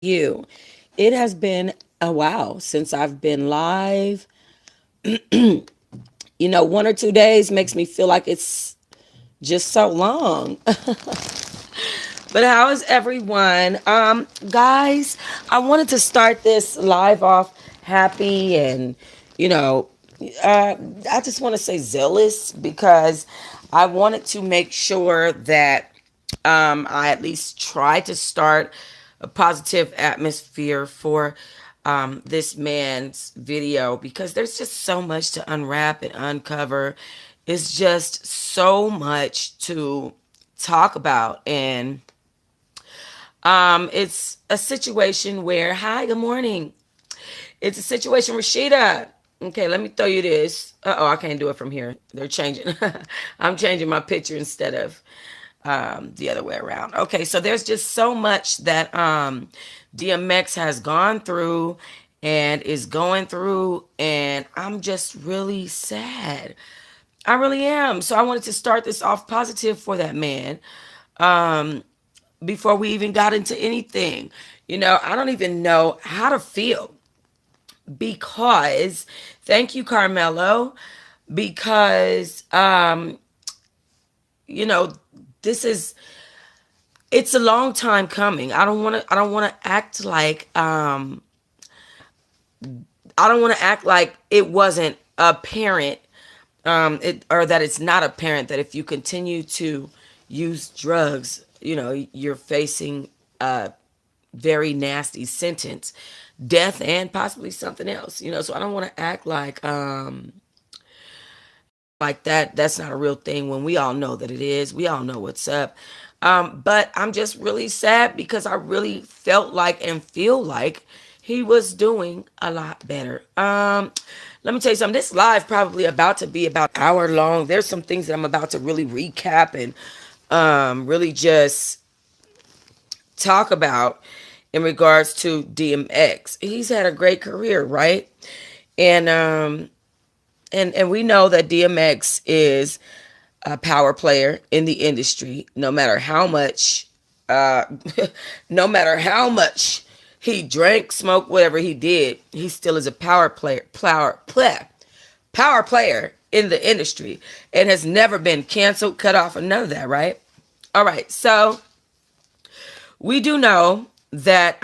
you? It has been a while since I've been live. 1 or 2 days makes me feel like it's just so long. But how is everyone? Guys, I wanted to start this live off happy and, you know, I just want to say zealous because I wanted to make sure that I at least try to start a positive atmosphere for this man's video because there's just so much to unwrap and uncover. It's just so much to talk about. And it's a situation where, hi, good morning. It's a situation, Rashida. Okay, let me throw you this. Oh, I can't do it from here. They're changing. I'm changing my picture instead of the other way around. Okay, so there's just so much that DMX has gone through and is going through, and I'm just really sad. I really am. So I wanted to start this off positive for that man. Before we even got into anything, I don't even know how to feel because, thank you, Carmelo, because you know this is, it's a long time coming. I don't want to act like I don't want to act like it wasn't apparent, or that it's not apparent that if you continue to use drugs, you're facing a very nasty sentence, death, and possibly something else. So I don't want to act like that's not a real thing when we all know that it is. We all know what's up. But I'm just really sad because I really felt like and feel like he was doing a lot better. Let me tell you something. This live probably about to be about an hour long. There's some things that I'm about to really recap and really just talk about in regards to DMX. He's had a great career, right? And and we know that DMX is a power player in the industry. No matter how much, no matter how much he drank, smoked, whatever he did, he still is a power player in the industry, and has never been canceled, cut off, or none of that. Right? All right. So we do know that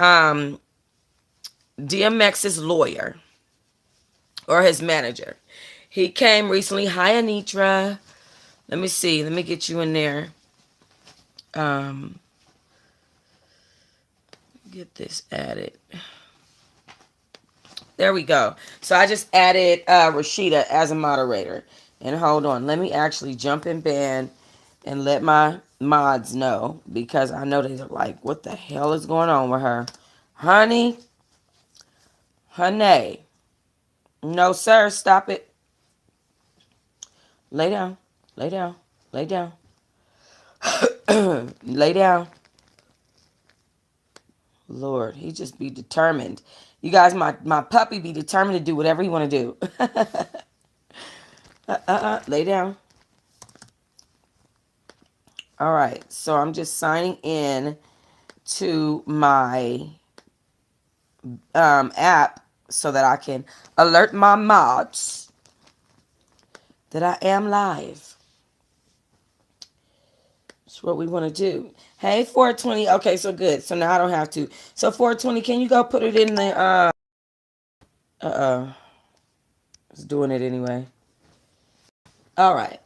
DMX's lawyer or his manager, he came recently. Hi, Anitra. Let me see. Let me get you in there. Get this added. There we go. So I just added Rashida as a moderator. And hold on. Let me actually jump in band and let my mods know, because I know they're like, what the hell is going on with her? Honey. No, sir. Stop it. Lay down. Lay down. Lay down. Lay down. Lord, he just be determined. You guys, my puppy be determined to do whatever he want to do. Lay down. All right, so I'm just signing in to my app so that I can alert my mods that I am live. That's what we want to do. Hey, 420. Okay, so good. So now I don't have to. So 420, can you go put it in the it's doing it anyway. All right.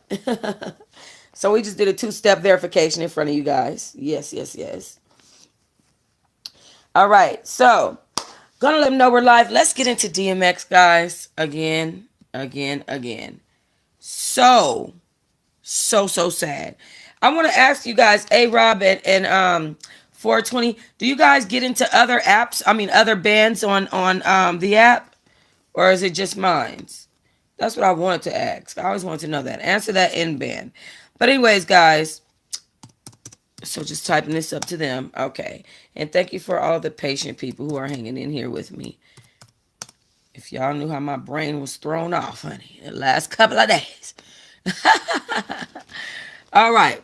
So we just did a 2-step verification in front of you guys. Yes, yes, yes. All right. So gonna let them know we're live. Let's get into DMX, guys. Again. So sad. I want to ask you guys, Rob and 420, do you guys get into other apps? I mean, other bands on the app, or is it just mine's? That's what I wanted to ask. I always wanted to know that. Answer that in band. But anyways, guys, so just typing this up to them. Okay. And thank you for all the patient people who are hanging in here with me. If y'all knew how my brain was thrown off, honey, the last couple of days. All right.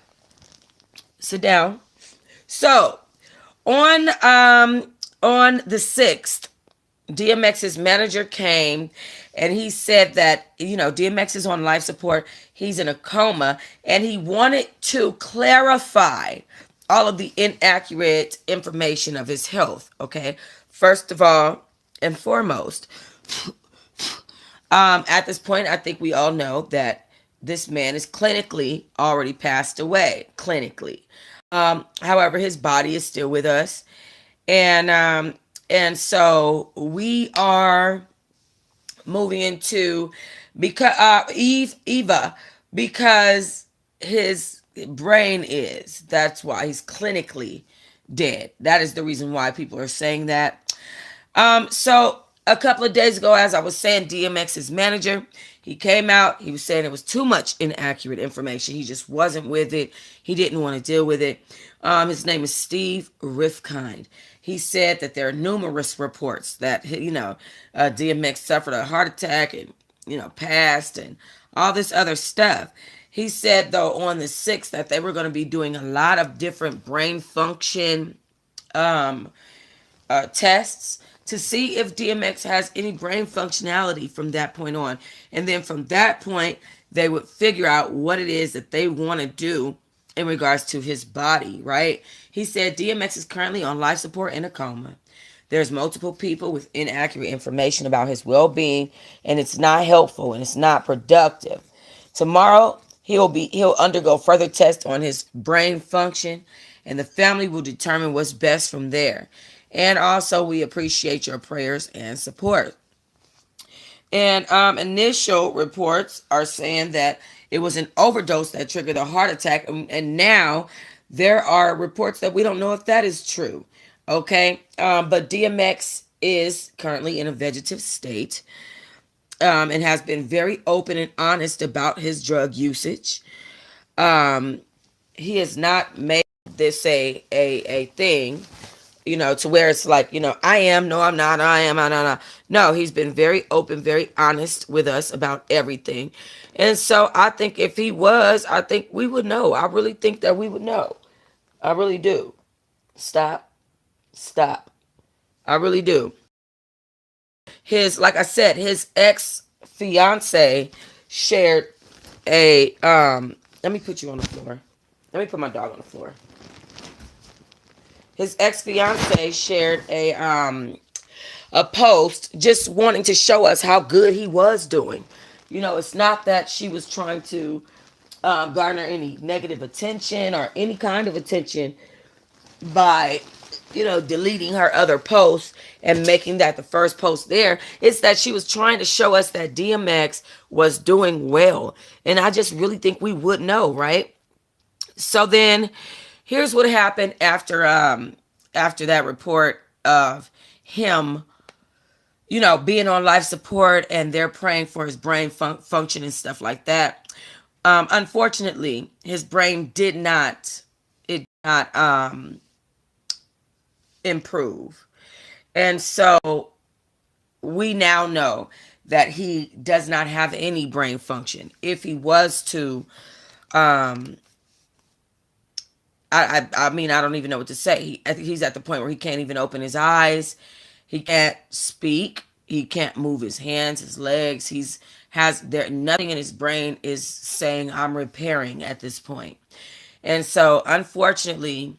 Sit down. So, on On the 6th, DMX's manager came and he said that, DMX is on life support. He's in a coma and he wanted to clarify all of the inaccurate information of his health. Okay. First of all and foremost, at this point, I think we all know that this man is clinically already passed away. Clinically. However, his body is still with us. And so we are moving into Eva, because his brain is. That's why he's clinically dead. That is the reason why people are saying that. So a couple of days ago, as I was saying, DMX's manager, he came out. He was saying it was too much inaccurate information. He just wasn't with it. He didn't want to deal with it. His name is Steve Rifkind. He said that there are numerous reports that, DMX suffered a heart attack and, passed and all this other stuff. He said, though, on the 6th that they were going to be doing a lot of different brain function tests to see if DMX has any brain functionality from that point on. And then from that point, they would figure out what it is that they want to do in regards to his body, right? He said DMX is currently on life support in a coma. There's multiple people with inaccurate information about his well-being, and it's not helpful and it's not productive. Tomorrow, he'll undergo further tests on his brain function, and the family will determine what's best from there. And also, we appreciate your prayers and support. And initial reports are saying that it was an overdose that triggered a heart attack. And now there are reports that we don't know if that is true. Okay. But DMX is currently in a vegetative state and has been very open and honest about his drug usage. He has not made this a thing, to where it's like, I am, no, I'm not, I am, I'm not. No, he's been very open, very honest with us about everything. And so I think if he was, I think we would know. I really think that we would know. I really do. Stop. I really do. Like I said, his ex-fiance shared let me put you on the floor. Let me put my dog on the floor. His ex-fiance shared a post just wanting to show us how good he was doing. It's not that she was trying to garner any negative attention or any kind of attention by, deleting her other posts and making that the first post there. It's that she was trying to show us that DMX was doing well. And I just really think we would know, right? So then here's what happened after that report of him, being on life support and they're praying for his brain function and stuff like that. Unfortunately, his brain did not improve. And so we now know that he does not have any brain function. If he was to, I mean, I don't even know what to say. I think he's at the point where he can't even open his eyes. He can't speak. He can't move his hands, his legs. Nothing in his brain is saying I'm repairing at this point. And so, unfortunately,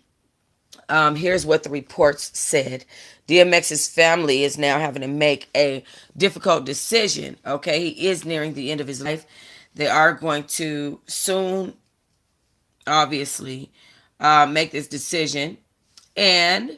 here's what the reports said. DMX's family is now having to make a difficult decision. Okay, he is nearing the end of his life. They are going to soon, obviously, make this decision. And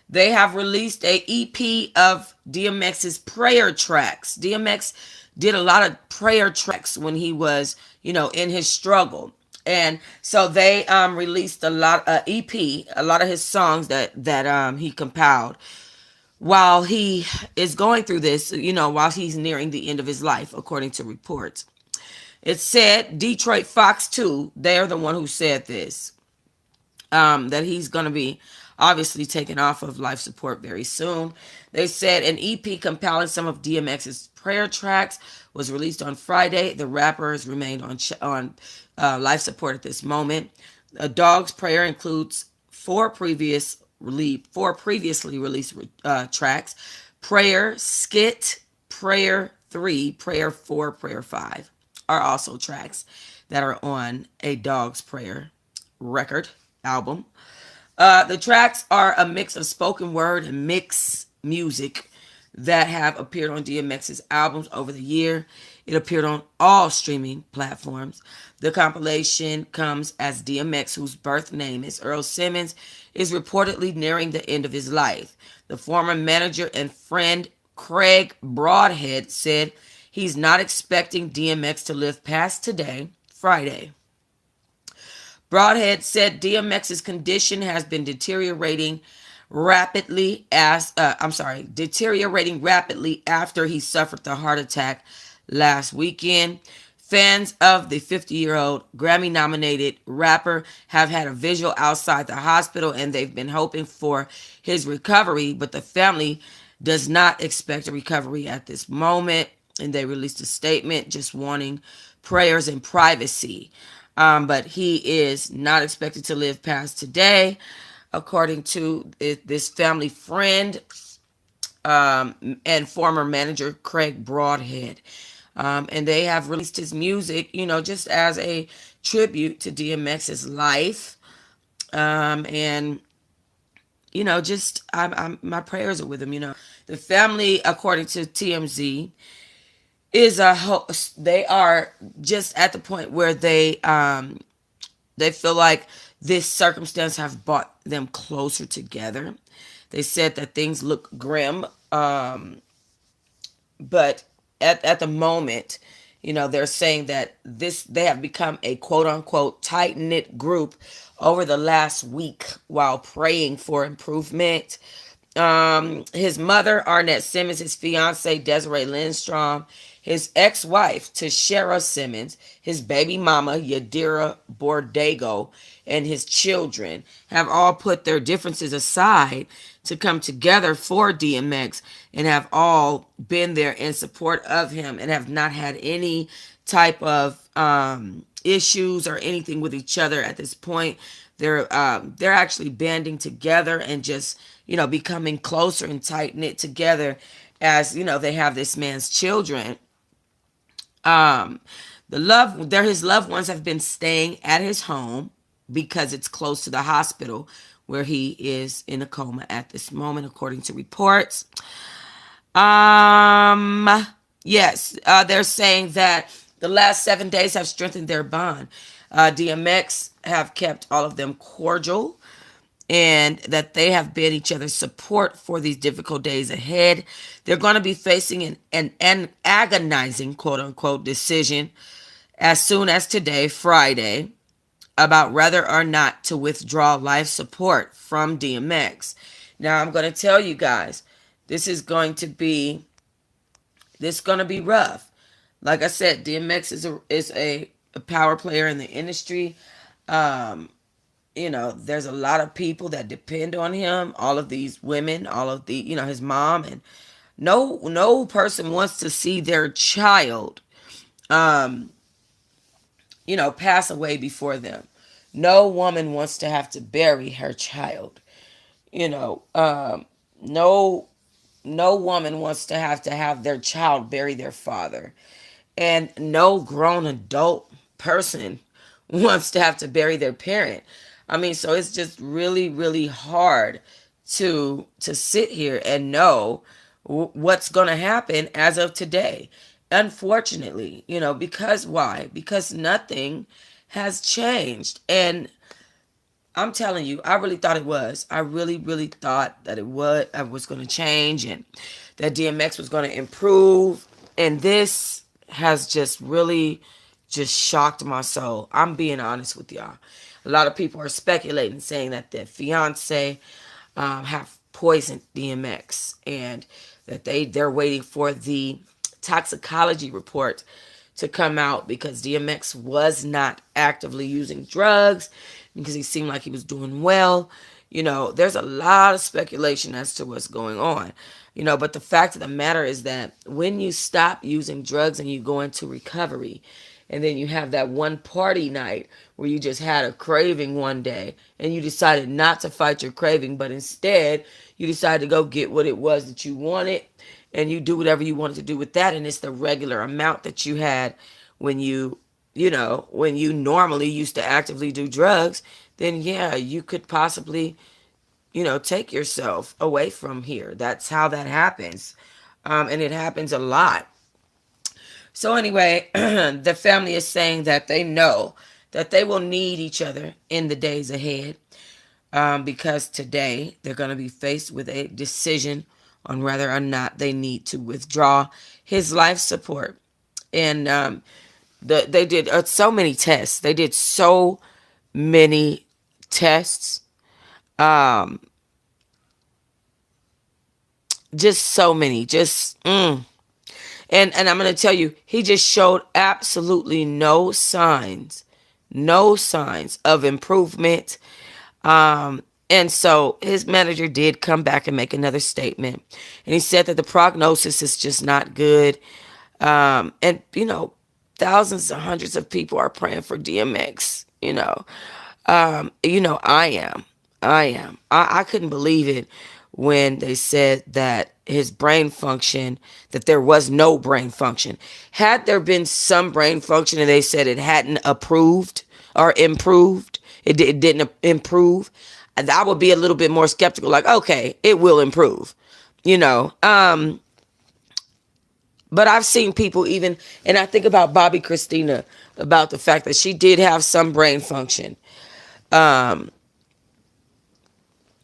they have released a EP of DMX's prayer tracks. DMX did a lot of prayer tracks when he was, in his struggle. And so they released a lot EP, a lot of his songs that he compiled while he is going through this, while he's nearing the end of his life, according to reports. It said Detroit Fox 2, they're the one who said this, that he's going to be obviously taken off of life support very soon. They said an EP compiling some of DMX's prayer tracks was released on Friday. The rapper has remained on life support at this moment. A Dog's Prayer includes 4 previous previously released tracks: Prayer, Skit, Prayer 3, Prayer 4, Prayer 5 are also tracks that are on A Dog's Prayer record album. The tracks are a mix of spoken word and mix music that have appeared on DMX's albums over the year. It appeared on all streaming platforms. The compilation comes as DMX, whose birth name is Earl Simmons, is reportedly nearing the end of his life. The former manager and friend Craig Broadhead said he's not expecting DMX to live past today, Friday. Broadhead said DMX's condition has been deteriorating rapidly after he suffered the heart attack last weekend. Fans of the 50-year-old Grammy-nominated rapper have had a visual outside the hospital, and they've been hoping for his recovery, but the family does not expect a recovery at this moment, and they released a statement just wanting prayers and privacy. But he is not expected to live past today, according to this family friend and former manager Craig Broadhead. And they have released his music, just as a tribute to DMX's life. And just my prayers are with him. The family, according to TMZ, they are just at the point where they feel like this circumstance have brought them closer together. They said that things look grim, but at the moment, they're saying that they have become a quote-unquote tight-knit group over the last week while praying for improvement. His mother, Arnett Simmons, his fiance, Desiree Lindstrom, his ex-wife, Tashera Simmons, his baby mama, Yadira Bordago, and his children have all put their differences aside to come together for DMX and have all been there in support of him and have not had any type of issues or anything with each other at this point. They're actually banding together and just becoming closer and tight knit together as they have this man's children. His loved ones have been staying at his home because it's close to the hospital where he is in a coma at this moment, according to reports. Yes, they're saying that the last 7 days have strengthened their bond. DMX have kept all of them cordial, and that they have been each other's support for these difficult days ahead. They're going to be facing an agonizing, quote-unquote, decision as soon as today, Friday, about whether or not to withdraw life support from DMX. Now, I'm going to tell you guys, this is going to be rough. Like I said, DMX is a power player in the industry. There's a lot of people that depend on him. All of these women, all of the, his mom, and no person wants to see their child, pass away before them. No woman wants to have to bury her child. No woman wants to have their child bury their father. And no grown adult person wants to have to bury their parent. So it's just really, really hard to sit here and know what's going to happen as of today. Unfortunately, because why? Because nothing has changed. And I'm telling you, I really thought it was. I really, really thought that it was going to change and that DMX was going to improve. And this has just really just shocked my soul. I'm being honest with y'all. A lot of people are speculating, saying that their fiance have poisoned DMX and that they're waiting for the toxicology report to come out because DMX was not actively using drugs because he seemed like he was doing well. There's a lot of speculation as to what's going on. But the fact of the matter is that when you stop using drugs and you go into recovery, And then you have that one party night where you just had a craving one day and you decided not to fight your craving, but instead you decided to go get what it was that you wanted, and you do whatever you wanted to do with that, and it's the regular amount that you had when when you normally used to actively do drugs. Then yeah, you could possibly take yourself away from here. That's how that happens. And it happens a lot. So, anyway, the family is saying that they know that they will need each other in the days ahead, because today they're going to be faced with a decision on whether or not they need to withdraw his life support. And they did so many tests. They did so many tests. Um, just so many. And I'm going to tell you, he just showed absolutely no signs of improvement. And so his manager did come back and make another statement. And he said that the prognosis is just not good. And, thousands and hundreds of people are praying for DMX, I am. I couldn't believe it when they said that his brain function, that there was no brain function. Had there been some brain function and they said it hadn't approved or improved, it didn't improve, I would be a little bit more skeptical. Like, okay, it will improve, you know. But I've seen people even, and I think about Bobby Christina, about the fact that she did have some brain function. Um,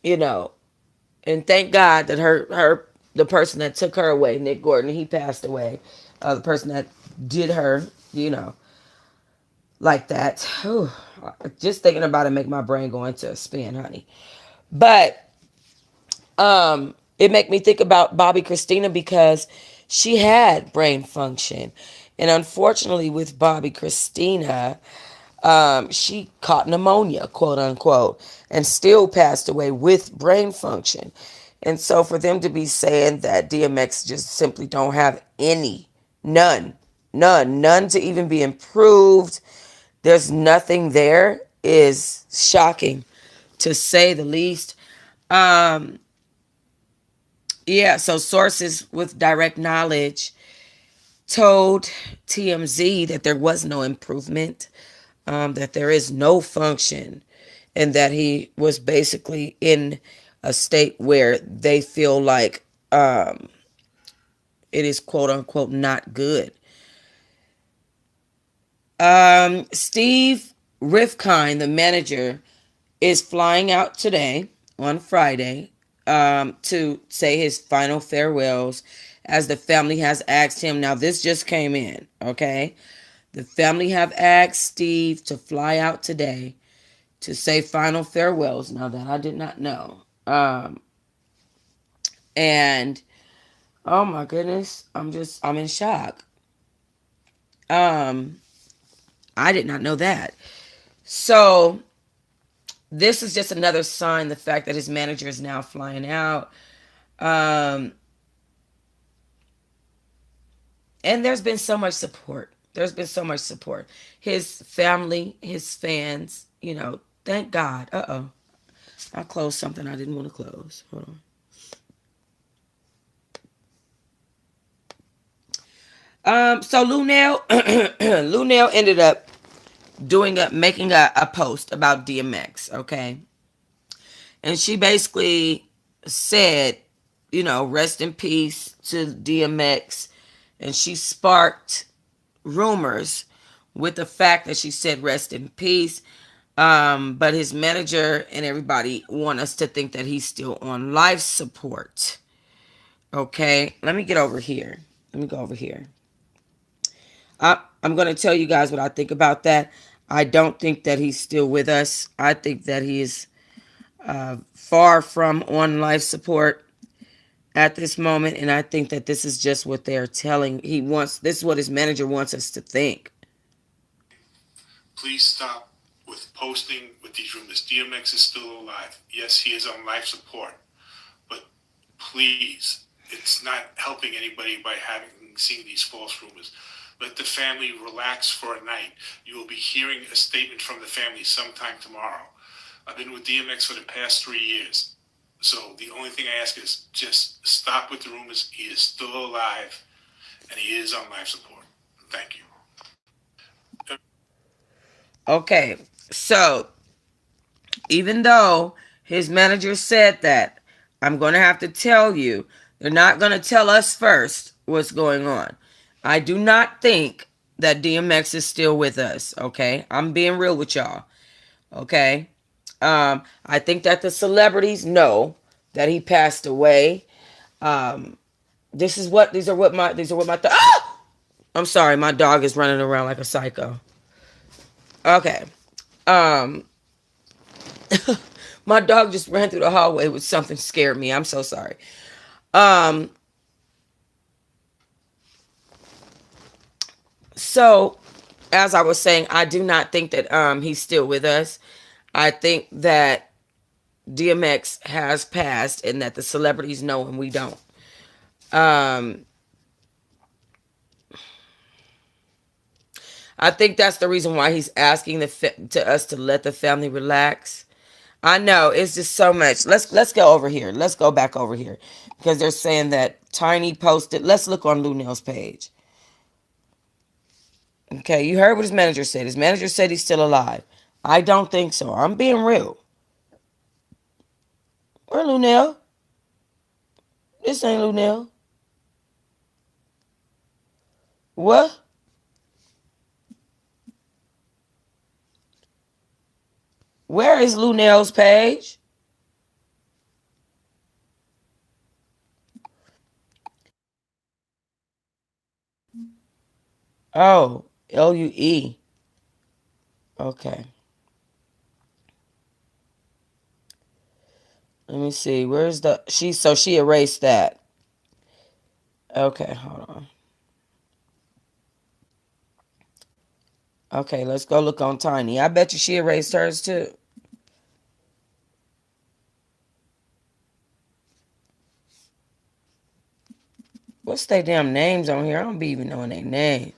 you know, and thank God that the person that took her away, Nick Gordon, he passed away. The person that did her, like that. Whew, just thinking about it make my brain go into a spin, honey. But it make me think about Bobby Christina because she had brain function, and unfortunately, with Bobby Christina, she caught pneumonia, quote unquote, and still passed away with brain function. And so for them to be saying that DMX just simply don't have any, none to even be improved, there's nothing there, is shocking to say the least. Um, yeah, so sources with direct knowledge told TMZ that there was no improvement, that there is no function, and that he was basically in a state where they feel like it is quote unquote not good. Steve Rifkind, the manager, is flying out today on Friday to say his final farewells, as the family has asked him. Now, this just came in, okay? The family have asked Steve to fly out today to say final farewells. Now, that I did not know. And oh my goodness, I'm in shock. Um, I did not know that. So this is just another sign, the fact that his manager is now flying out. Um, and there's been so much support. There's been so much support. His family, his fans, thank God. Uh-oh. I closed something I didn't want to close. Hold on. So Lunel, Lunel ended up making a post about DMX, okay? And she basically said, rest in peace to DMX. And she sparked rumors with the fact that she said rest in peace. But his manager and everybody want us to think that he's still on life support. Okay, let me get over here. Let me go over here. I'm going to tell you guys what I think about that. I don't think that he's still with us. I think that he is far from on life support at this moment, and I think that this is just what they're telling. This is what his manager wants us to think. Please stop with posting with these rumors. DMX is still alive. Yes, he is on life support, but please, it's not helping anybody by having seen these false rumors. Let the family relax for a night. You will be hearing a statement from the family sometime tomorrow. I've been with DMX for the past 3 years. So the only thing I ask is just stop with the rumors. He is still alive and he is on life support. Thank you. Okay, so even though his manager said that, I'm going to have to tell you, they're not going to tell us first what's going on. I do not think that DMX is still with us, okay? I'm being real with y'all, okay? I think that the celebrities know that he passed away. Um, these are what my ah! I'm sorry, my dog is running around like a psycho. Okay. Um, my dog just ran through the hallway with something scared me. I'm so sorry. Um, so as I was saying, I do not think that he's still with us. I think that DMX has passed and that the celebrities know and we don't. Um, I think that's the reason why he's asking to us to let the family relax. I know it's just so much. Let's go over here. Let's go back over here because they're saying that Tiny posted. Let's look on Lunel's page. Okay, you heard what his manager said. His manager said he's still alive. I don't think so. I'm being real. Where Lunel? This ain't Lunel. What? Where is Lunel's page? Oh, LUE. Okay. Let me see. Where's the she erased that. Okay, hold on. Okay, let's go look on Tiny. I bet you she erased hers too. What's their damn names on here? I don't be even knowing their name.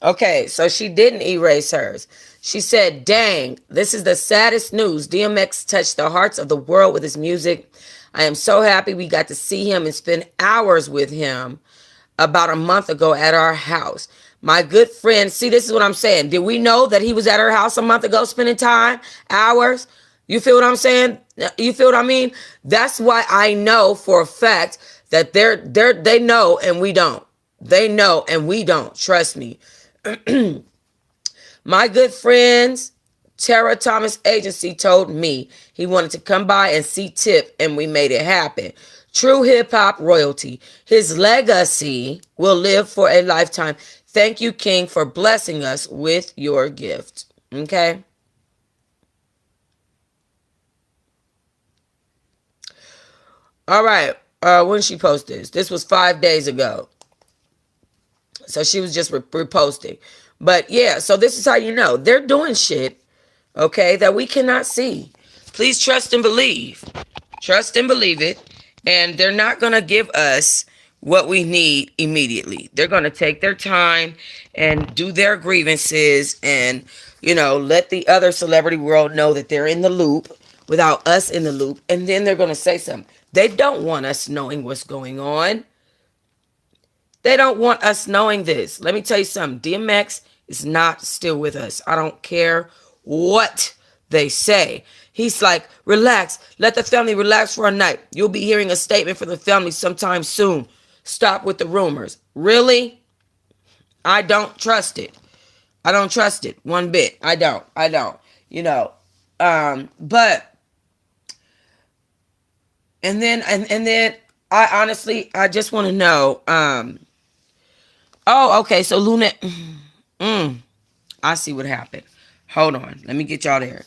Okay, so she didn't erase hers. She said, dang, this is the saddest news. DMX touched the hearts of the world with his music. I am so happy we got to see him and spend hours with him about a month ago at our house. My good friend, see, this is what I'm saying. Did we know that he was at her house a month ago spending time, hours? You feel what I'm saying? You feel what I mean? That's why I know for a fact that they know and we don't. They know and we don't. Trust me. My good friends, Tara Thomas Agency told me he wanted to come by and see Tip, and we made it happen. True hip hop royalty. His legacy will live for a lifetime. Thank you, King, for blessing us with your gift. Okay? All right. When did she post this? This was 5 days ago. So she was just reposting. But yeah, so this is how you know. They're doing shit, okay, that we cannot see. Please trust and believe. Trust and believe it. And they're not going to give us what we need immediately. They're going to take their time and do their grievances and, let the other celebrity world know that they're in the loop without us in the loop. And then they're going to say something. They don't want us knowing what's going on. They don't want us knowing this. Let me tell you something. DMX is not still with us. I don't care what they say. He's like, relax. Let the family relax for a night. You'll be hearing a statement from the family sometime soon. Stop with the rumors. Really? I don't trust it. I don't trust it one bit. I don't. But and then I honestly I just want to know oh, okay. So Luna, I see what happened. Hold on. Let me get y'all there.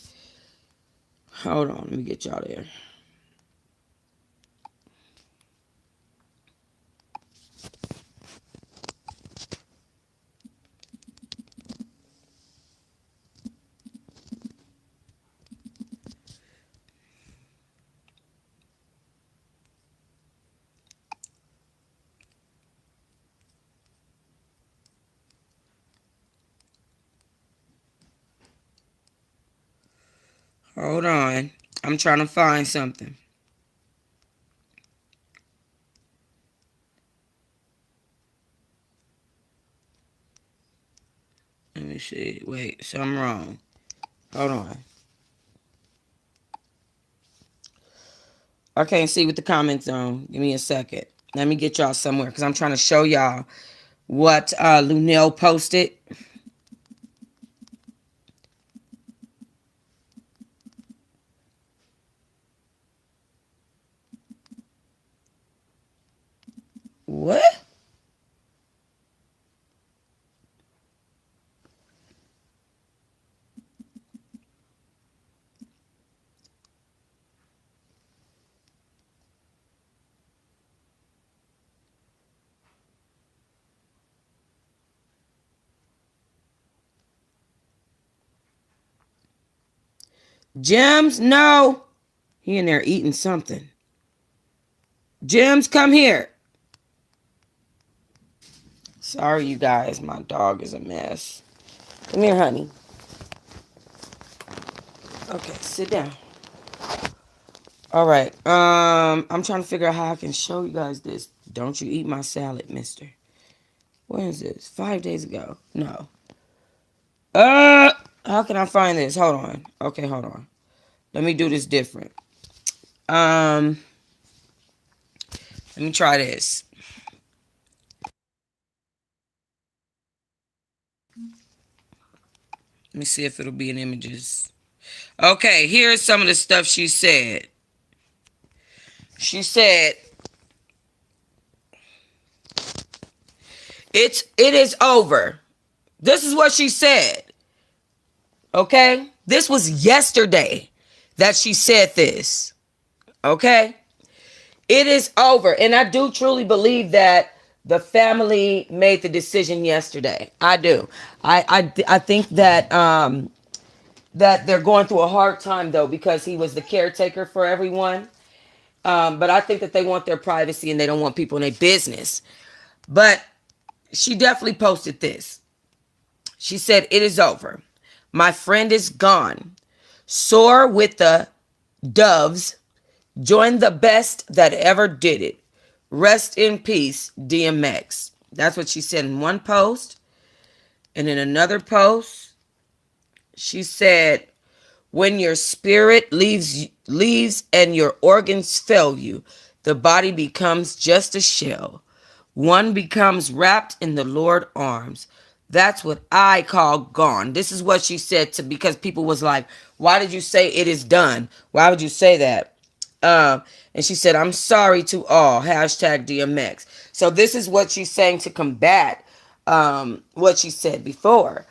Hold on. Let me get y'all there. Hold on. I'm trying to find something. Let me see. Wait, so I'm wrong. Hold on. I can't see with the comments on. Give me a second. Let me get y'all somewhere because I'm trying to show y'all what Lunel posted. What? Gems? No. He in there eating something. Gems, come here. Sorry, you guys. My dog is a mess. Come here, honey. Okay, sit down. All right. I'm trying to figure out how I can show you guys this. Don't you eat my salad, mister. When is this? 5 days ago. No. How can I find this? Hold on. Okay, hold on. Let me do this different. Let me try this. Let me see if it'll be in images. Okay, here's some of the stuff she said. She said, it is over. This is what she said. Okay? This was yesterday that she said this. Okay? It is over. And I do truly believe that the family made the decision yesterday. I do. I think that that they're going through a hard time though because he was the caretaker for everyone. But I think that they want their privacy and they don't want people in their business. But she definitely posted this. She said, "It is over. My friend is gone. Soar with the doves. Join the best that ever did it. Rest in peace, DMX." That's what she said in one post. And in another post, she said, "When your spirit leaves and your organs fail you, the body becomes just a shell. One becomes wrapped in the Lord's arms. That's what I call gone." This is what she said to, because people was like, "Why did you say it is done? Why would you say that?" And she said, "I'm sorry to all. Hashtag DMX." So this is what she's saying to combat what she said before.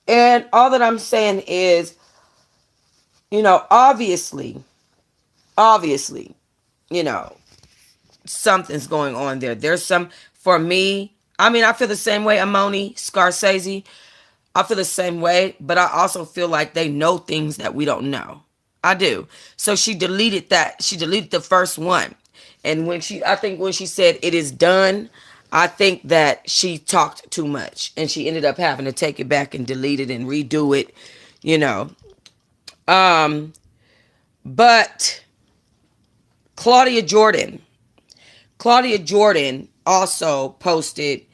And all that I'm saying is, obviously, you know, something's going on there. There's some, for me, I mean, I feel the same way, Amoni, Scorsese. I feel the same way, but I also feel like they know things that we don't know. I do. So she deleted that. She deleted the first one. And I think when she said it is done, I think that she talked too much and she ended up having to take it back and delete it and redo it, you know. Um, but Claudia Jordan also posted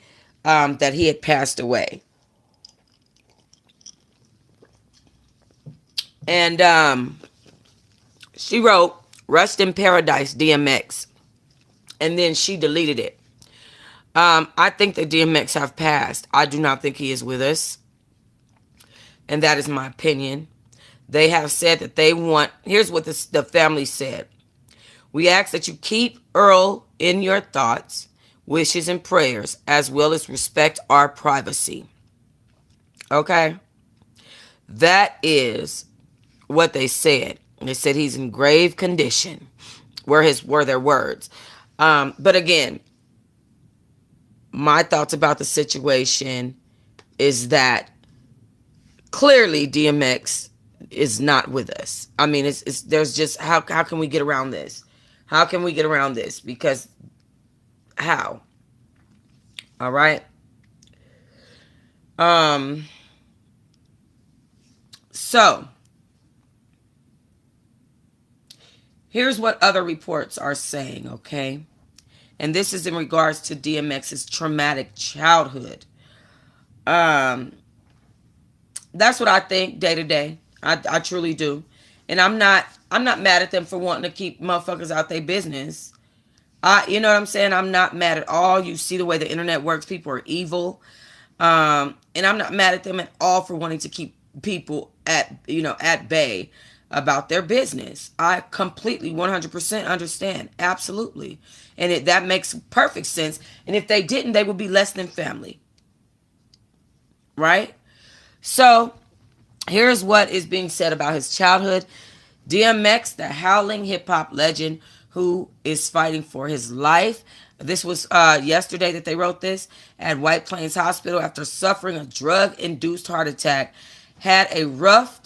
that he had passed away. And she wrote, "Rest in paradise, DMX." And then she deleted it. I think that DMX have passed. I do not think he is with us. And that is my opinion. They have said that they want, here's what the family said. "We ask that you keep Earl in your thoughts, wishes, and prayers, as well as respect our privacy." Okay? That is what they said. They said he's in grave condition. Were their words. But again, my thoughts about the situation is that clearly DMX is not with us. I mean, it's there's just how can we get around this? How can we get around this? Because how? All right. Um. So Here's what other reports are saying, okay? And this is in regards to DMX's traumatic childhood. Um, that's what I think day to day. I truly do. And I'm not mad at them for wanting to keep motherfuckers out their business. You know what I'm saying? I'm not mad at all. You see the way the internet works. People are evil. And I'm not mad at them at all for wanting to keep people at bay about their business. I completely 100% understand. Absolutely. And that makes perfect sense. And if they didn't, they would be less than family. Right? So, here's what is being said about his childhood. DMX, the howling hip hop legend who is fighting for his life. This was yesterday that they wrote this at White Plains Hospital after suffering a drug-induced heart attack. Had a rough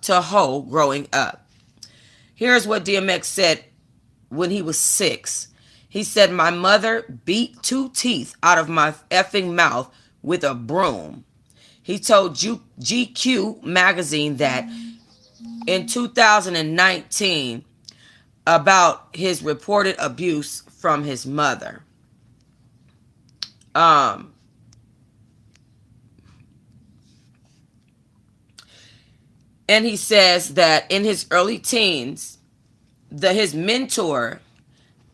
to hoe growing up. Here's what DMX said when he was 6. He said, "My mother beat 2 teeth out of my effing mouth with a broom." He told GQ magazine that in 2019 about his reported abuse from his mother. Um, and he says that in his early teens, his mentor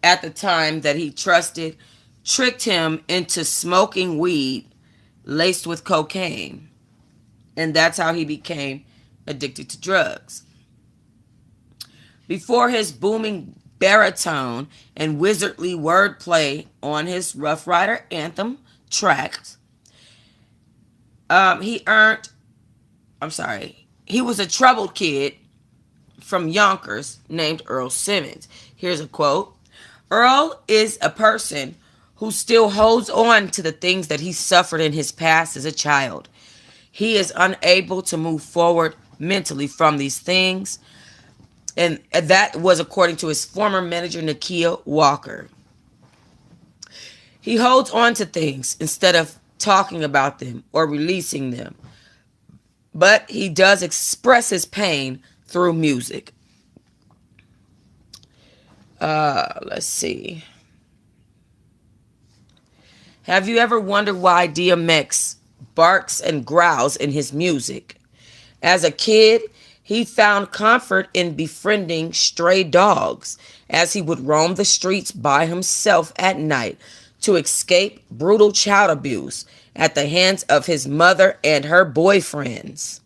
at the time that he trusted tricked him into smoking weed laced with cocaine. And that's how he became addicted to drugs. Before his booming baritone and wizardly wordplay on his Rough Rider anthem tracks, he was a troubled kid from Yonkers named Earl Simmons. Here's a quote. "Earl is a person who still holds on to the things that he suffered in his past as a child. He is unable to move forward mentally from these things." And that was according to his former manager, Nakia Walker. He holds on to things instead of talking about them or releasing them. But he does express his pain through music. Let's see. Have you ever wondered why DMX barks and growls in his music? As a kid, he found comfort in befriending stray dogs as he would roam the streets by himself at night to escape brutal child abuse at the hands of his mother and her boyfriends.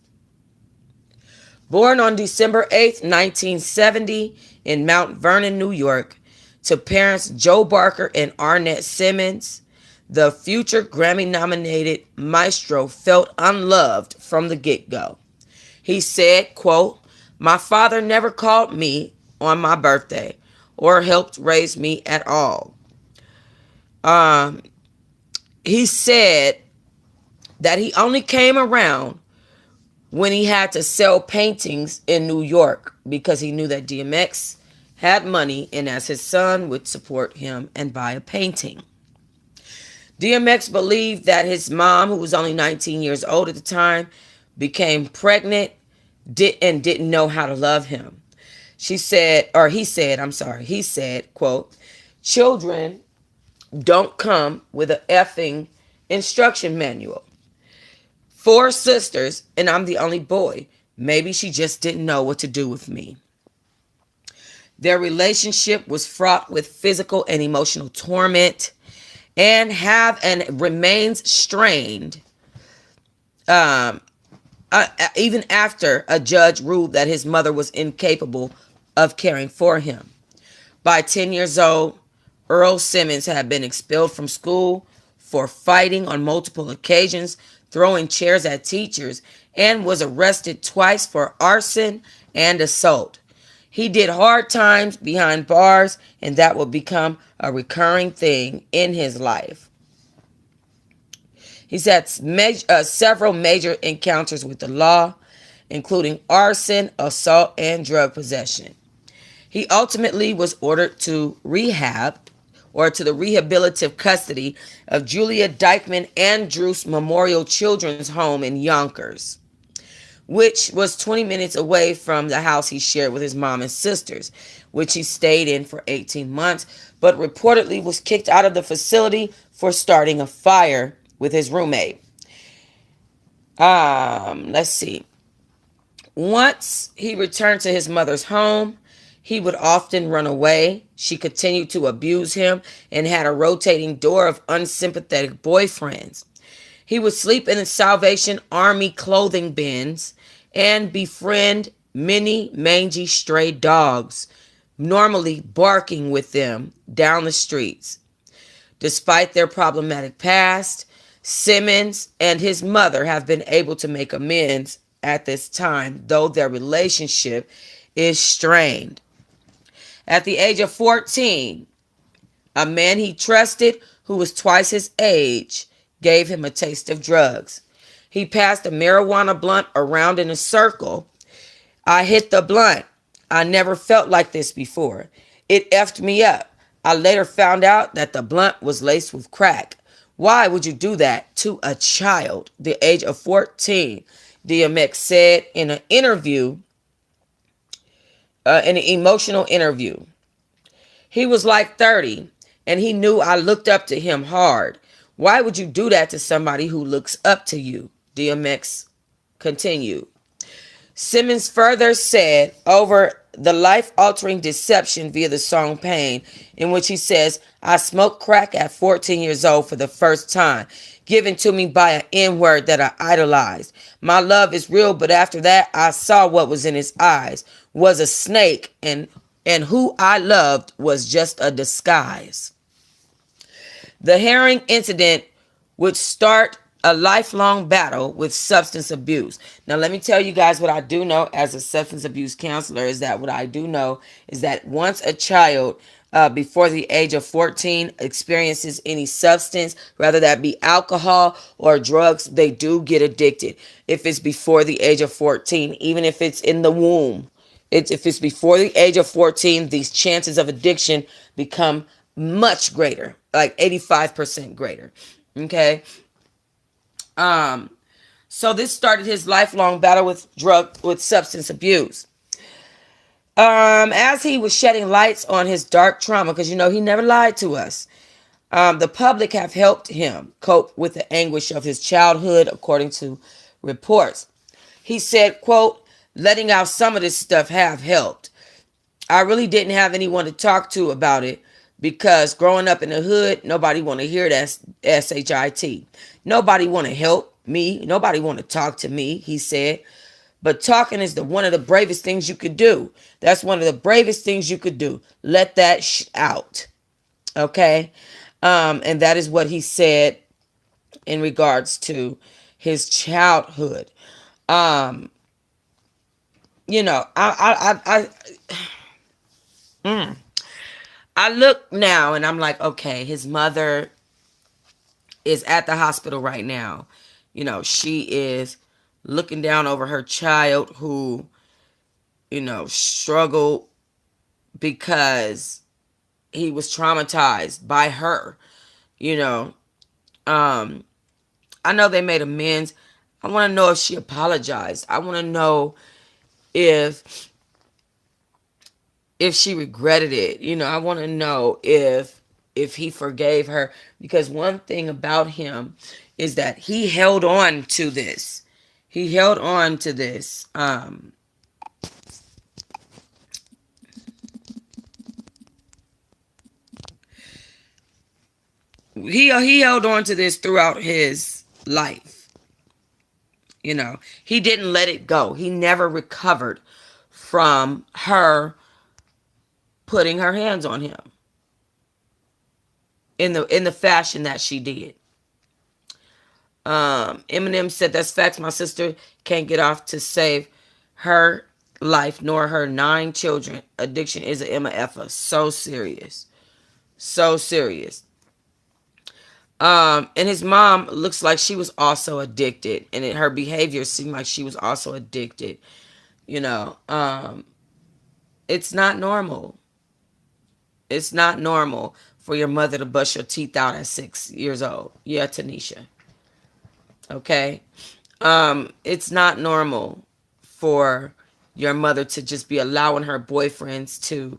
Born on December 8th, 1970 in Mount Vernon, New York, to parents Joe Barker and Arnett Simmons, the future Grammy-nominated maestro felt unloved from the get-go. He said, quote, "My father never called me on my birthday or helped raise me at all." He said that he only came around when he had to sell paintings in New York because he knew that DMX had money and as his son would support him and buy a painting. DMX believed that his mom, who was only 19 years old at the time, became pregnant and didn't know how to love him. He said, quote, "Children don't come with a effing instruction manual. 4 sisters and I'm the only boy. Maybe she just didn't know what to do with me." Their relationship was fraught with physical and emotional torment and remains strained even after a judge ruled that his mother was incapable of caring for him. By 10 years old, Earl Simmons had been expelled from school for fighting on multiple occasions, throwing chairs at teachers, and was arrested twice for arson and assault. He did hard times behind bars, and that would become a recurring thing in his life. He's had several major encounters with the law, including arson, assault, and drug possession. He ultimately was ordered to the rehabilitative custody of Julia Dykeman Andrews Memorial Children's Home in Yonkers. which was 20 minutes away from the house he shared with his mom and sisters, which he stayed in for 18 months, but reportedly was kicked out of the facility for starting a fire with his roommate. Let's see. Once he returned to his mother's home, he would often run away. She continued to abuse him and had a rotating door of unsympathetic boyfriends. He would sleep in the Salvation Army clothing bins and befriend many mangy stray dogs, normally barking with them down the streets. Despite their problematic past, Simmons and his mother have been able to make amends at this time, though their relationship is strained. At the age of 14, a man he trusted, who was twice his age, gave him a taste of drugs. He passed a marijuana blunt around in a circle. I hit the blunt. I never felt like this before. It effed me up. I later found out that the blunt was laced with crack. Why would you do that to a child? The age of 14, DMX said in an interview, in an emotional interview. He was like 30, and he knew I looked up to him hard. Why would you do that to somebody who looks up to you? DMX continued. Simmons further said over the life-altering deception via the song Pain, in which he says, I smoked crack at 14 years old for the first time, given to me by an N-word that I idolized. My love is real, but after that, I saw what was in his eyes, was a snake, and who I loved was just a disguise. The herring incident would start a lifelong battle with substance abuse. Now, let me tell you guys what I do know as a substance abuse counselor is that what I do know is that once a child before the age of 14 experiences any substance, whether that be alcohol or drugs, they do get addicted. If it's before the age of 14, even if it's in the womb, if it's before the age of 14, these chances of addiction become much greater, like 85% greater. Okay. So this started his lifelong battle with substance abuse. As he was shedding lights on his dark trauma, because he never lied to us. The public have helped him cope with the anguish of his childhood, according to reports. He said, quote, letting out some of this stuff have helped. I really didn't have anyone to talk to about it because growing up in the hood, nobody want to hear that SHIT. Nobody want to help me. Nobody want to talk to me, he said. But talking is one of the bravest things you could do. That's one of the bravest things you could do. Let that out. Okay? And that is what he said in regards to his childhood. I look now and I'm like, okay, his mother is at the hospital right now. She is looking down over her child who, struggled because he was traumatized by her. I know they made amends. I want to know if she apologized. I want to know if she regretted it. I want to know if he forgave her, because one thing about him is that he held on to this. He held on to this. He held on to this throughout his life. He didn't let it go. He never recovered from her putting her hands on him in the fashion that she did. Eminem said, that's facts. My sister can't get off to save her life nor her 9 children. Addiction is an MFA. So serious. So serious. And his mom looks like she was also addicted, and her behavior seemed like she was also addicted. It's not normal. It's not normal for your mother to bust your teeth out at 6 years old. Yeah, Tanisha. Okay? It's not normal. for your mother to just be allowing her boyfriends to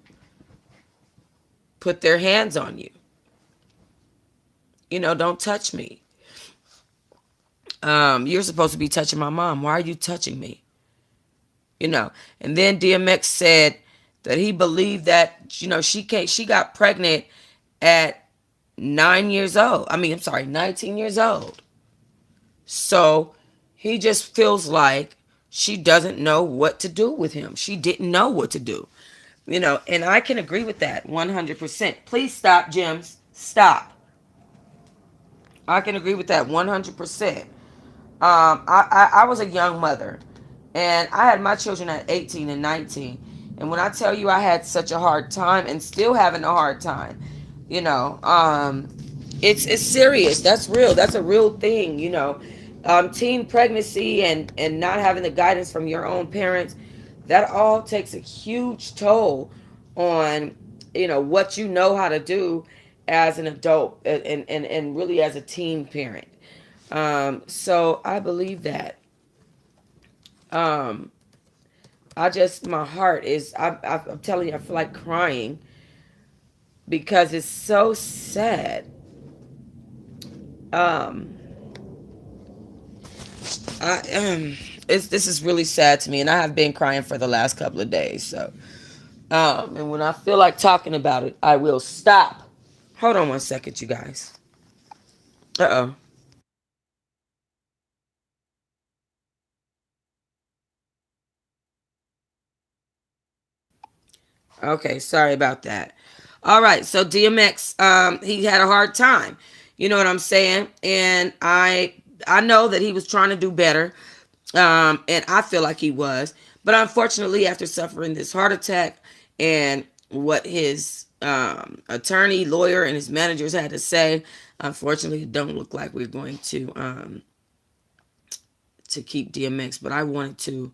put their hands on you. You know, don't touch me. You're supposed to be touching my mom. Why are you touching me? You know. And then DMX said that he believed that, she got pregnant at 9 years old. I'm sorry, 19 years old. So he just feels like she doesn't know what to do with him. She didn't know what to do. And I can agree with that 100%. Please stop, Gems. Stop. I can agree with that 100%. I was a young mother, and I had my children at 18 and 19. And when I tell you I had such a hard time and still having a hard time, you know, it's serious. That's real. That's a real thing, teen pregnancy and not having the guidance from your own parents, that all takes a huge toll on, what you know how to do as an adult and really as a teen parent. So I believe that. Um, my heart is, I'm telling you, I feel like crying because it's so sad. Um, this is really sad to me, and I have been crying for the last couple of days. So, and when I feel like talking about it, I will stop. Hold on one second, you guys. Uh-oh. Okay, sorry about that. All right, so DMX, he had a hard time. You know what I'm saying? And I know that he was trying to do better, and I feel like he was. But unfortunately, after suffering this heart attack and what his attorney, lawyer, and his managers had to say, unfortunately, it don't look like we're going to keep DMX. But I wanted to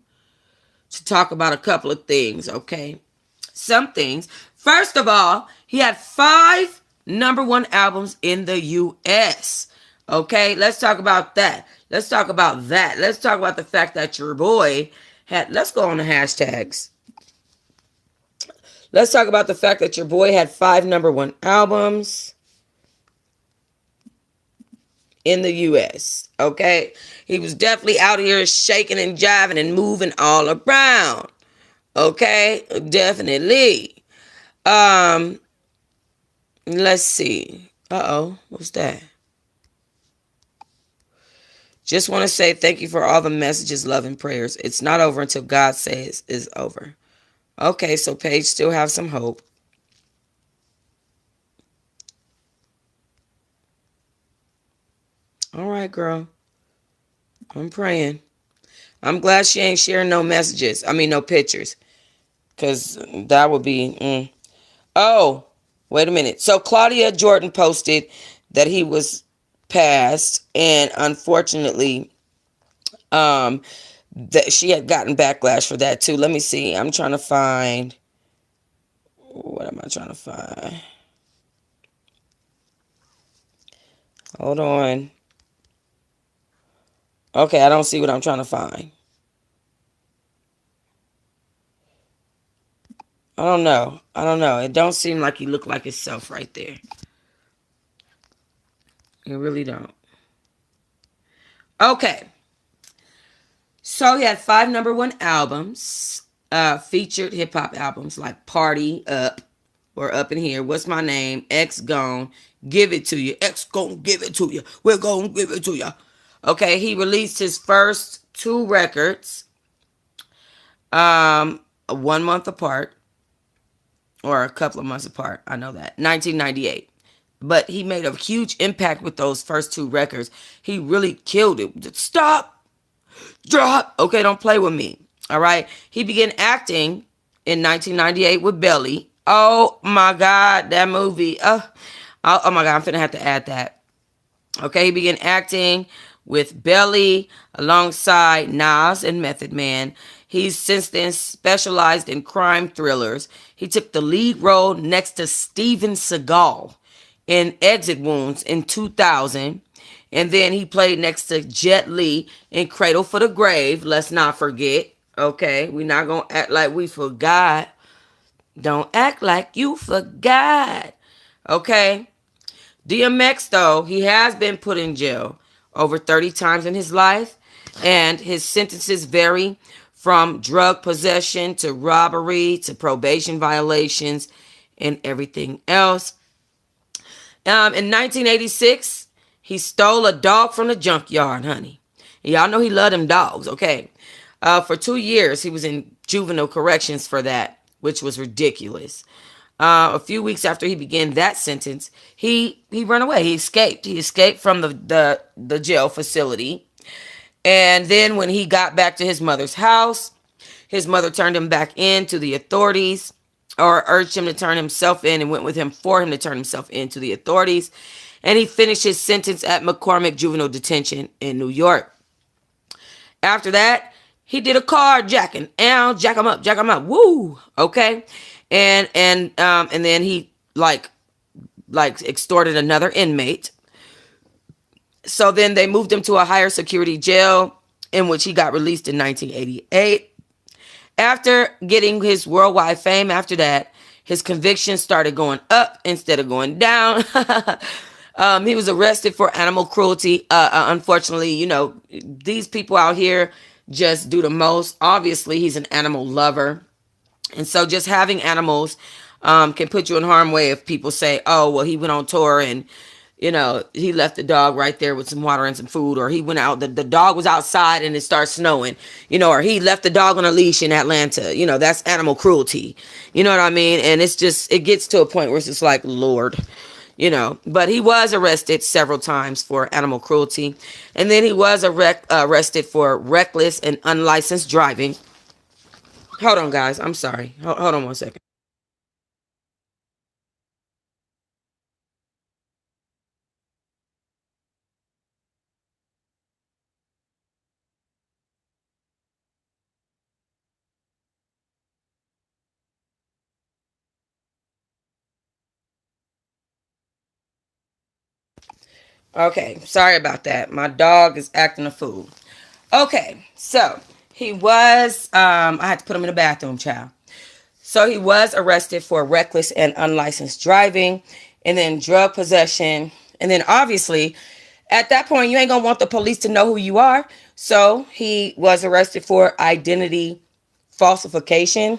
talk about a couple of things, okay? Some things. First of all, he had 5 number one albums in the US. Okay, let's talk about that. Let's talk about that. Let's talk about the fact that your boy had, let's go on the hashtags. Let's talk about the fact that your boy had 5 number one albums in the US. Okay, he was definitely out here shaking and jiving and moving all around. Okay, definitely. Um, let's see. Uh-oh, what's that? Just want to say thank you for all the messages, love, and prayers. It's not over until God says it's over. Okay, so Paige still have some hope. All right, girl. I'm praying. I'm glad she ain't sharing no messages. No pictures. Because that would be... Oh, wait a minute. So Claudia Jordan posted that he was passed, and unfortunately, that she had gotten backlash for that too. Let me see. I'm trying to find. What am I trying to find? Hold on. Okay, I don't see what I'm trying to find. I don't know. It don't seem like he looked like himself right there. It really don't. Okay. So he had 5 number one albums, featured hip hop albums like Party Up or Up in Here, What's My Name, X Gone, Give It to You, X Gon' Give It to You, We're Gonna Give It to You. Okay, he released his first 2 records, 1 month apart, or a couple of months apart. I know that, 1998. But he made a huge impact with those first 2 records. He really killed it. Stop, drop. Okay, don't play with me. All right. He began acting in 1998 with Belly. Oh my God, that movie. Oh my God, I'm finna have to add that. Okay, he began acting with Belly alongside Nas and Method Man. He's since then specialized in crime thrillers. He took the lead role next to Steven Seagal in Exit Wounds in 2000. And then he played next to Jet Li in Cradle for the Grave, let's not forget. Okay, we're not gonna act like we forgot. Don't act like you forgot. Okay. DMX, though, he has been put in jail over 30 times in his life, and his sentences vary from drug possession to robbery to probation violations and everything else. In 1986, he stole a dog from the junkyard, honey. Y'all know he loved them dogs, okay? For 2 years, he was in juvenile corrections for that, which was ridiculous. A few weeks after he began that sentence, he ran away. He escaped. He escaped from the jail facility. And then when he got back to his mother's house, his mother turned him back in to the authorities, or urged him to turn himself in, and went with him for him to turn himself in to the authorities. And he finished his sentence at McCormick Juvenile Detention in New York. After that, he did a carjacking. Ow, jack him up, woo. Okay, and then he like extorted another inmate. So then they moved him to a higher security jail, in which he got released in 1988. After getting his worldwide fame, after that, his convictions started going up instead of going down. He was arrested for animal cruelty. Unfortunately, these people out here just do the most. Obviously, he's an animal lover. And so just having animals can put you in harm's way if people say, oh, well, he went on tour and, he left the dog right there with some water and some food, or he went out, the dog was outside and it started snowing, or he left the dog on a leash in Atlanta. That's animal cruelty. You know what I mean? And it's just, it gets to a point where it's just like, Lord, but he was arrested several times for animal cruelty. And then he was arrested for reckless and unlicensed driving. Hold on, guys. I'm sorry. Hold on 1 second. Okay, sorry about that. My dog is acting a fool. Okay, so he was, I had to put him in the bathroom, child. So he was arrested for reckless and unlicensed driving, and then drug possession. And then obviously, at that point, you ain't gonna want the police to know who you are. So he was arrested for identity falsification.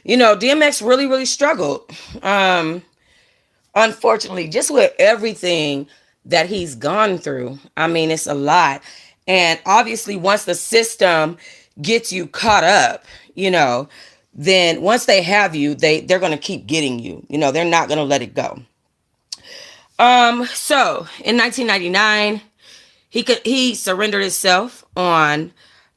DMX really, really struggled. Unfortunately, just with everything that he's gone through. I mean, it's a lot. And obviously, once the system gets you caught up, then once they have you, they're going to keep getting you. They're not going to let it go. So in 1999, he surrendered himself on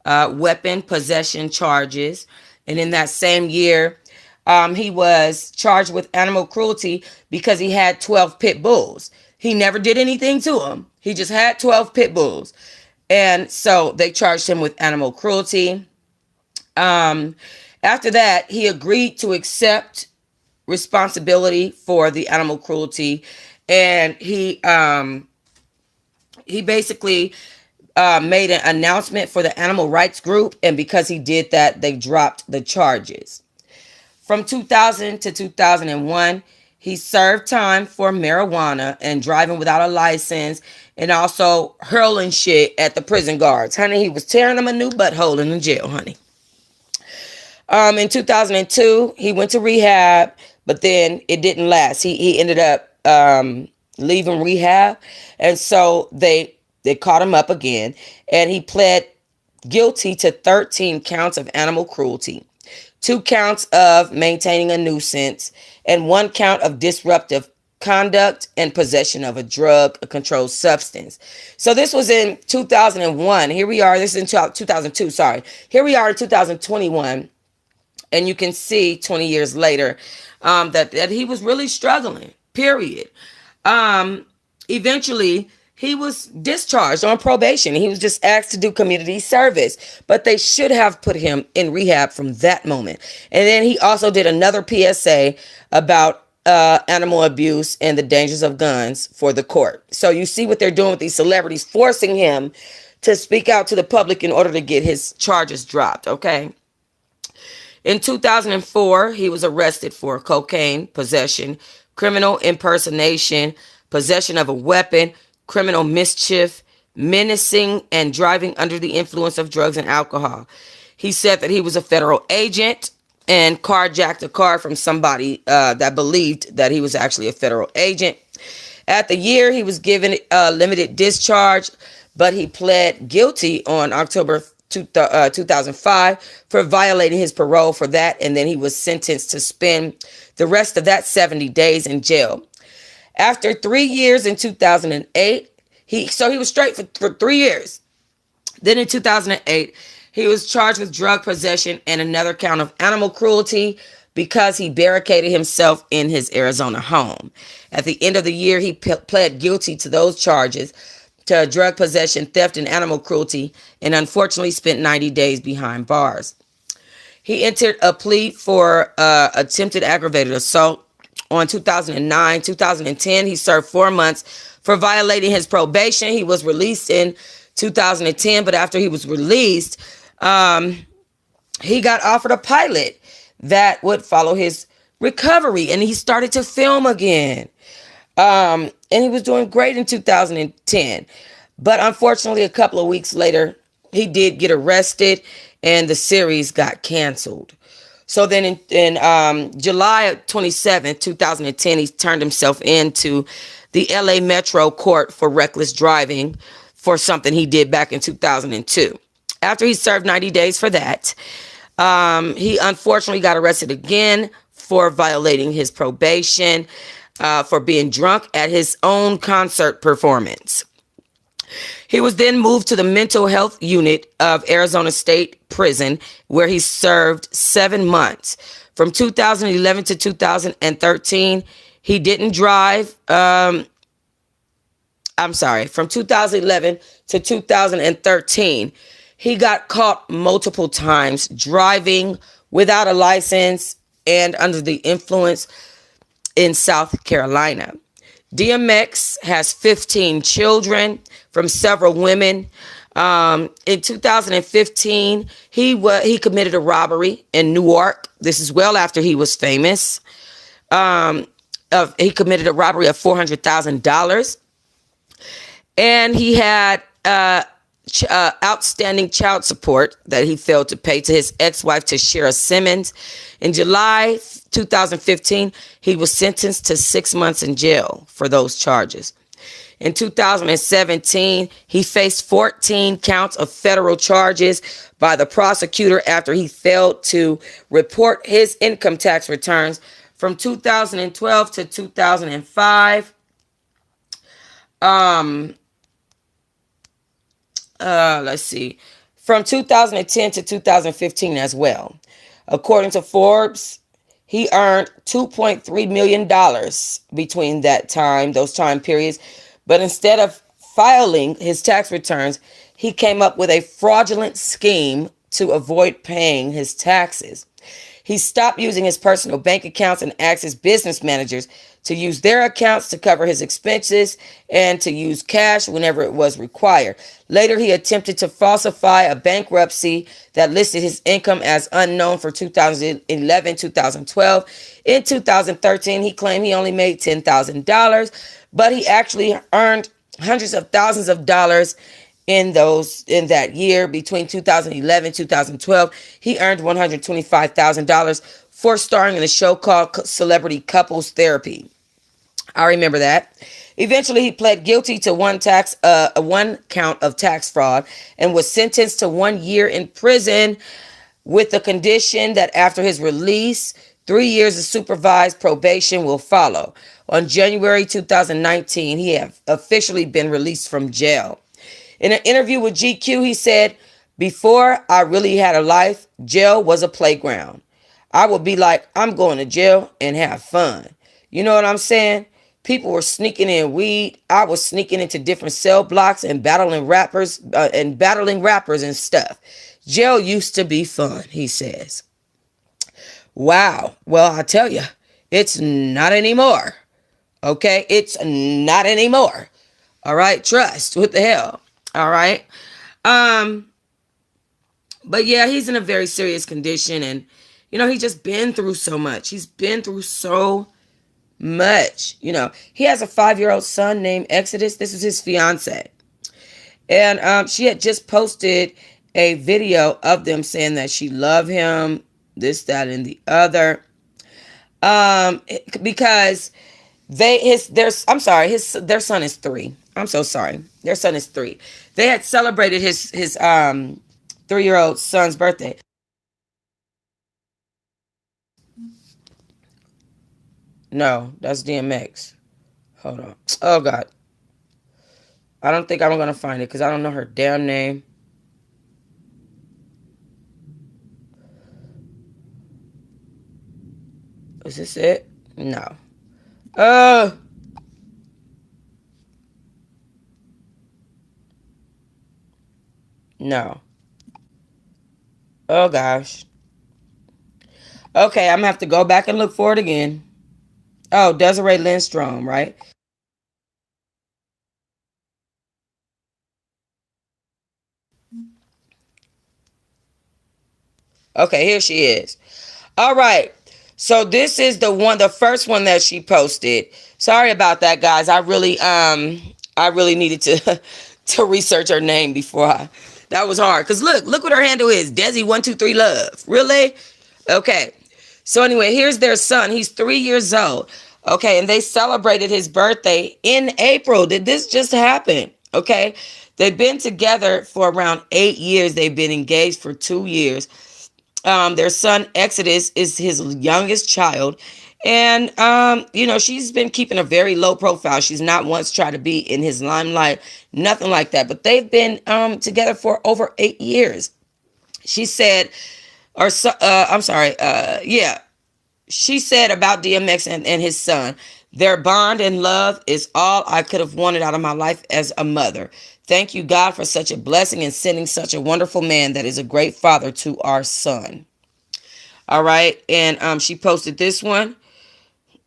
weapon possession charges. And in that same year, he was charged with animal cruelty because he had 12 pit bulls. He never did anything to them. He just had 12 pit bulls. And so they charged him with animal cruelty. After that, he agreed to accept responsibility for the animal cruelty. And he basically made an announcement for the animal rights group. And because he did that, they dropped the charges. From 2000 to 2001, he served time for marijuana and driving without a license, and also hurling shit at the prison guards. Honey, he was tearing them a new butthole in the jail, honey. In 2002, he went to rehab, but then it didn't last. He ended up leaving rehab, and so they caught him up again, and he pled guilty to 13 counts of animal cruelty, 2 counts of maintaining a nuisance, and 1 count of disruptive conduct and possession of a drug, a controlled substance. So this was in 2001. Here we are. This is in 2002. Sorry. Here we are in 2021. And you can see 20 years later that he was really struggling, period. Eventually, he was discharged on probation. He was just asked to do community service, but they should have put him in rehab from that moment. And then he also did another PSA about animal abuse and the dangers of guns for the court. So you see what they're doing with these celebrities, forcing him to speak out to the public in order to get his charges dropped, okay? In 2004, he was arrested for cocaine possession, criminal impersonation, possession of a weapon, criminal mischief, menacing, and driving under the influence of drugs and alcohol. He said that he was a federal agent and carjacked a car from somebody that believed that he was actually a federal agent. At the year, he was given a limited discharge, but he pled guilty on October 2005 for violating his parole for that, and then he was sentenced to spend the rest of that 70 days in jail. After 3 years in 2008, he was straight for 3 years. Then in 2008, he was charged with drug possession and another count of animal cruelty because he barricaded himself in his Arizona home. At the end of the year, he pled guilty to those charges, to drug possession, theft, and animal cruelty, and unfortunately spent 90 days behind bars. He entered a plea for attempted aggravated assault on 2009. 2010, he served 4 months for violating his probation. He was released in 2010, but after he was released, he got offered a pilot that would follow his recovery, and he started to film again. And he was doing great in 2010. But unfortunately, a couple of weeks later, he did get arrested and the series got canceled. So then in July 27th, 2010, he turned himself into the LA Metro Court for reckless driving for something he did back in 2002. After he served 90 days for that, he unfortunately got arrested again for violating his probation, for being drunk at his own concert performance. He was then moved to the mental health unit of Arizona State Prison, where he served 7 months. From 2011 to 2013, he didn't drive. From 2011 to 2013, he got caught multiple times driving without a license and under the influence in South Carolina. DMX has 15 children from several women. In 2015, he committed a robbery in Newark. This is well after he was famous. He committed a robbery of $400,000, and he had outstanding child support that he failed to pay to his ex-wife, Tashira Simmons. In July 2015, he was sentenced to 6 months in jail for those charges. In 2017, he faced 14 counts of federal charges by the prosecutor after he failed to report his income tax returns from 2012 to 2005. Let's see, from 2010 to 2015 as well. According to Forbes, he earned $2.3 million between those time periods. But instead of filing his tax returns, he came up with a fraudulent scheme to avoid paying his taxes. He stopped using his personal bank accounts and asked his business managers to use their accounts to cover his expenses and to use cash whenever it was required. Later, he attempted to falsify a bankruptcy that listed his income as unknown for 2011, 2012. In 2013, he claimed he only made $10,000, but he actually earned hundreds of thousands of dollars in that year. Between 2011 and 2012, he earned $125,000 for starring in a show called Celebrity Couples Therapy. I remember that. Eventually, he pled guilty to one count of tax fraud and was sentenced to 1 year in prison with the condition that after his release, 3 years of supervised probation will follow. On January 2019, he had officially been released from jail. In an interview with GQ, he said, "Before I really had a life, jail was a playground. I would be like, I'm going to jail and have fun. You know what I'm saying? People were sneaking in weed. I was sneaking into different cell blocks and battling rappers and stuff. Jail used to be fun," he says. Wow. Well, I tell you, it's not anymore. Okay? It's not anymore. All right? Trust. What the hell? All right? Um, but yeah, he's in a very serious condition, and he's just been through so much. He's been through so much. He has a 5-year-old son named Exodus. This is his fiance. And she had just posted a video of them saying that she loved him, this, that, and the other. Because their son is 3. I'm so sorry. Their son is 3. They had celebrated his 3-year-old son's birthday. No, that's DMX. Hold on. Oh God. I don't think I'm gonna find it because I don't know her damn name. Is this it? No. Uh no. Oh gosh. Okay, I'm gonna have to go back and look for it again. Oh, Desiree Lindstrom, right? Okay, here she is. All right. So this is the first one that she posted. Sorry about that, guys. I really needed to to research her name before that was hard. Cause look what her handle is. Desi123love. Really? Okay. So anyway, here's their son. He's 3 years old. Okay, and they celebrated his birthday in April. Did this just happen? Okay. They've been together for around 8 years. They've been engaged for 2 years. Their son Exodus is his youngest child. And, she's been keeping a very low profile. She's not once tried to be in his limelight, nothing like that. But they've been together for over 8 years. She said, I'm sorry, yeah. She said about DMX and his son, their bond and love is all I could have wanted out of my life as a mother. Thank you, God, for such a blessing and sending such a wonderful man that is a great father to our son. All right. And she posted this one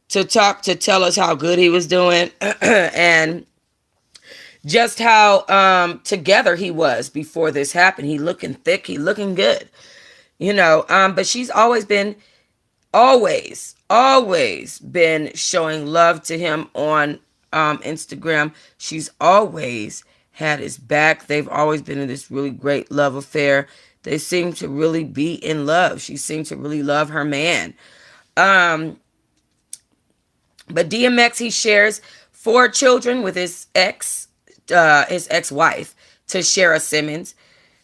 to tell us how good he was doing and just how together he was before this happened. He looking thick. He looking good. But she's always been showing love to him on Instagram. She's always had his back. They've always been in this really great love affair. They seem to really be in love. She seemed to really love her man. But DMX, he shares 4 children with his ex-wife, Tashara Simmons.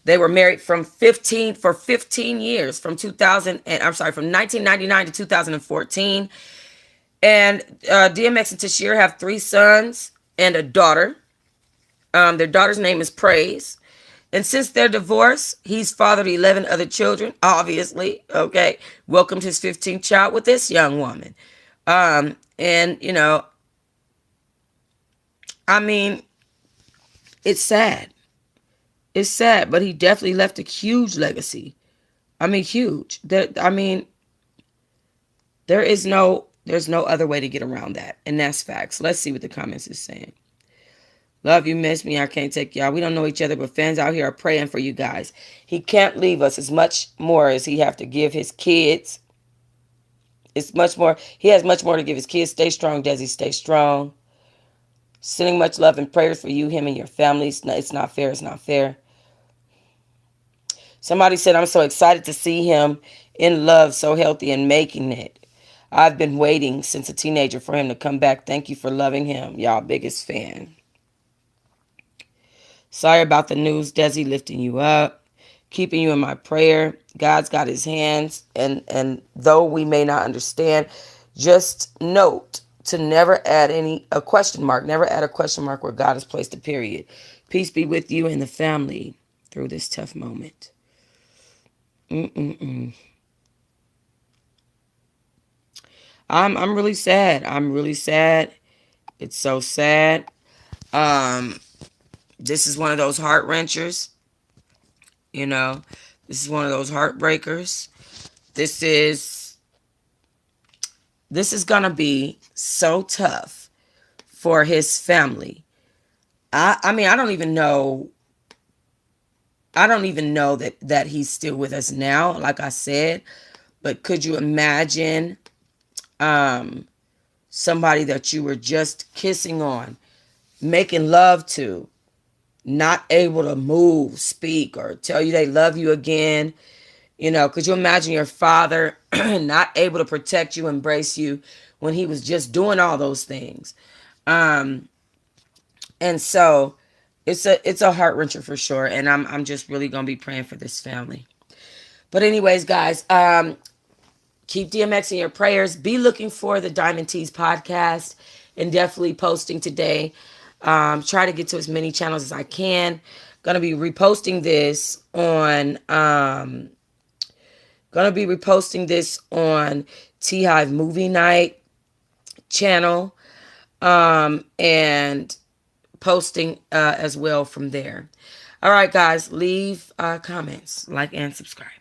They were married for 15 years, from 1999 to 2014. And DMX and Tashira have 3 sons and a daughter. Their daughter's name is Praise. And since their divorce, he's fathered 11 other children, obviously. Okay. Welcomed his 15th child with this young woman. And, I mean, it's sad. It's sad, but he definitely left a huge legacy. I mean, huge. There's no other way to get around that. And that's facts. Let's see what the comments is saying. Love you, miss me. I can't take y'all. We don't know each other, but fans out here are praying for you guys. He can't leave us as much more as he have to give his kids. It's much more. He has much more to give his kids. Stay strong, Desi. Stay strong. Sending much love and prayers for you, him, and your family. It's not fair. It's not fair. Somebody said, I'm so excited to see him in love, so healthy and making it. I've been waiting since a teenager for him to come back. Thank you for loving him. Y'all biggest fan. Sorry about the news, Desi, lifting you up, keeping you in my prayer. God's got his hands, and though we may not understand, just note to never add a question mark. Never add a question mark where God has placed a period. Peace be with you and the family through this tough moment. I'm really sad. I'm really sad. It's so sad. This is one of those heart wrenchers. This is one of those heartbreakers. This is gonna be so tough for his family. I mean, I don't even know I don't even know that he's still with us now, like I said. But could you imagine um, somebody that you were just kissing on, making love to, not able to move, speak, or tell you they love you again? Could you imagine your father not able to protect you, embrace you when he was just doing all those things? Um, and so it's a heart wrencher for sure. And I'm just really gonna be praying for this family. But anyways, guys, keep DMX in your prayers. Be looking for the Diamond Teas podcast and definitely posting today. Try to get to as many channels as I can. Gonna be reposting this on Teahive Movie Night channel, and posting as well from there. All right, guys, leave comments, like, and subscribe.